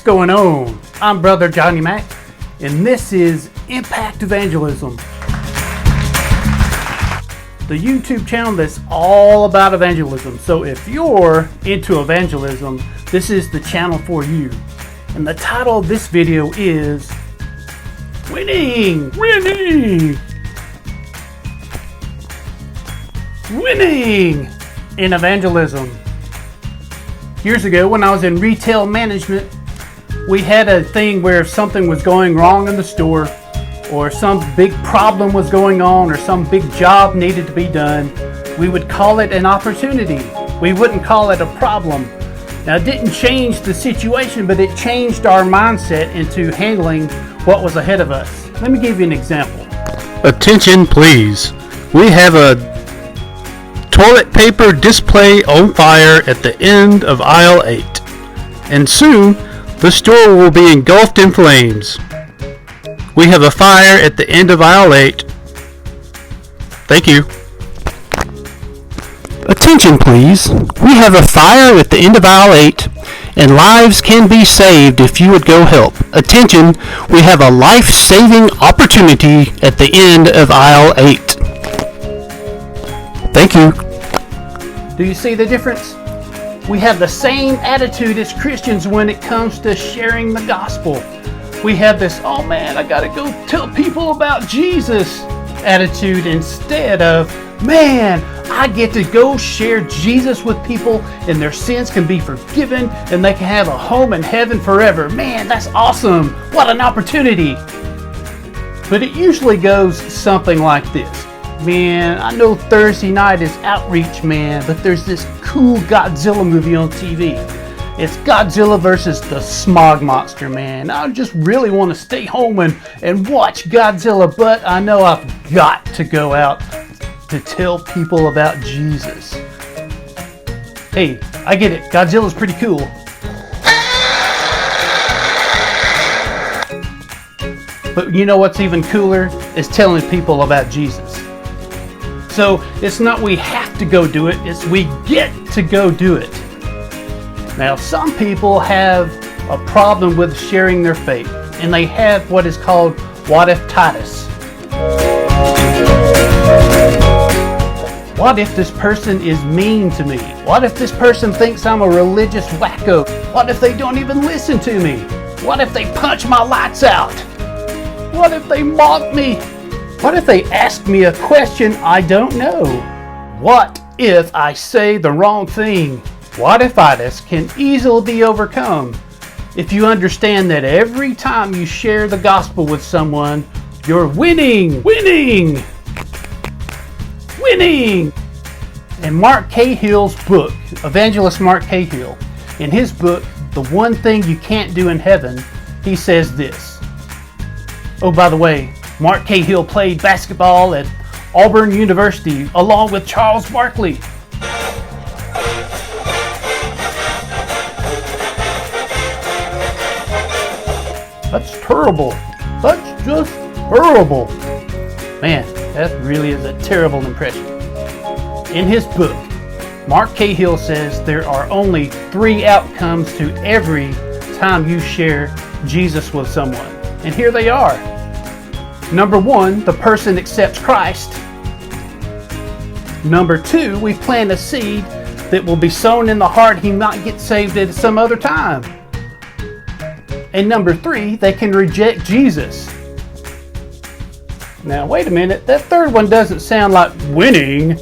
going on? I'm Brother Johnny Mac, and this is Impact Evangelism, the YouTube channel that's all about evangelism. So if you're into evangelism, this is the channel for you. And the title of this video is Winning in Evangelism. Years ago, when I was in retail management, we had a thing where if something was going wrong in the store, or some big problem was going on, or some big job needed to be done, we would call it an opportunity. We wouldn't call it a problem. Now, it didn't change the situation, but it changed our mindset into handling what was ahead of us. Let me give you an example. Attention, please. We have a toilet paper display on fire at the end of aisle 8, and soon the store will be engulfed in flames. We have a fire at the end of aisle 8. Thank you. Attention, please. We have a fire at the end of aisle 8, and lives can be saved if you would go help. Attention, we have a life-saving opportunity at the end of aisle 8. Thank you. Do you see the difference? We have the same attitude as Christians when it comes to sharing the gospel. We have this, oh man, I gotta go tell people about Jesus attitude, instead of, man, I get to go share Jesus with people and their sins can be forgiven and they can have a home in heaven forever. Man, that's awesome. What an opportunity. But it usually goes something like this. Man, I know Thursday night is outreach, man, but there's this cool Godzilla movie on TV. It's Godzilla versus the smog monster, man. I just really want to stay home and watch Godzilla, but I know I've got to go out to tell people about Jesus. Hey, I get it. Godzilla's pretty cool. But you know what's even cooler? Is telling people about Jesus. So it's not we have to go do it, it's we get to go do it. Now, some people have a problem with sharing their faith, and they have what is called what if-titis. What if this person is mean to me? What if this person thinks I'm a religious wacko? What if they don't even listen to me? What if they punch my lights out? What if they mock me? What if they ask me a question I don't know? What if I say the wrong thing? What-if-itis can easily be overcome if you understand that every time you share the gospel with someone, you're winning. In Mark Cahill's book, Evangelist Mark Cahill, in his book, The One Thing You Can't Do in Heaven, he says this. Oh, by the way, Mark Cahill played basketball at Auburn University along with Charles Barkley. That's terrible. That's just terrible. Man, that really is a terrible impression. In his book, Mark Cahill says there are only 3 outcomes to every time you share Jesus with someone. And here they are. Number 1, the person accepts Christ. Number 2, we plant a seed that will be sown in the heart. He might get saved at some other time. And number 3, they can reject Jesus. Now, wait a minute. That third one doesn't sound like winning.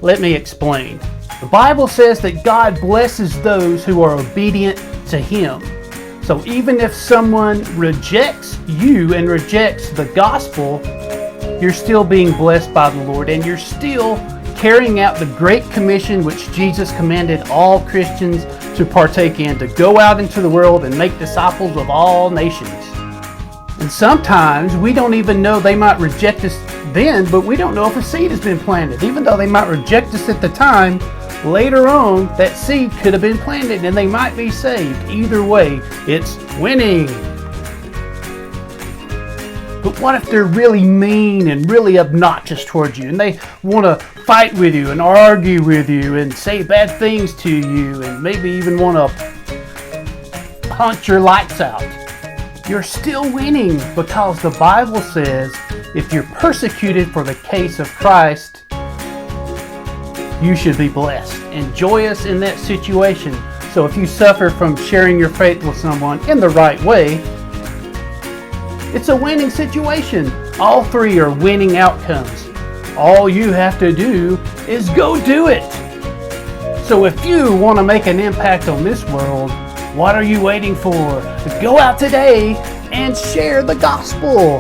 Let me explain. The Bible says that God blesses those who are obedient to Him. So even if someone rejects you and rejects the gospel, you're still being blessed by the Lord, and you're still carrying out the Great Commission which Jesus commanded all Christians to partake in, to go out into the world and make disciples of all nations. And sometimes we don't even know, they might reject us then, but we don't know if a seed has been planted. Even though they might reject us at the time, later on that seed could have been planted and they might be saved. Either way, it's winning. But what if they're really mean and really obnoxious towards you, and they want to fight with you and argue with you and say bad things to you, and maybe even want to punch your lights out. You're still winning because the Bible says if you're persecuted for the case of Christ, you should be blessed and joyous in that situation. So if you suffer from sharing your faith with someone in the right way, it's a winning situation. All three are winning outcomes. All you have to do is go do it. So if you want to make an impact on this world, what are you waiting for? Go out today and share the gospel.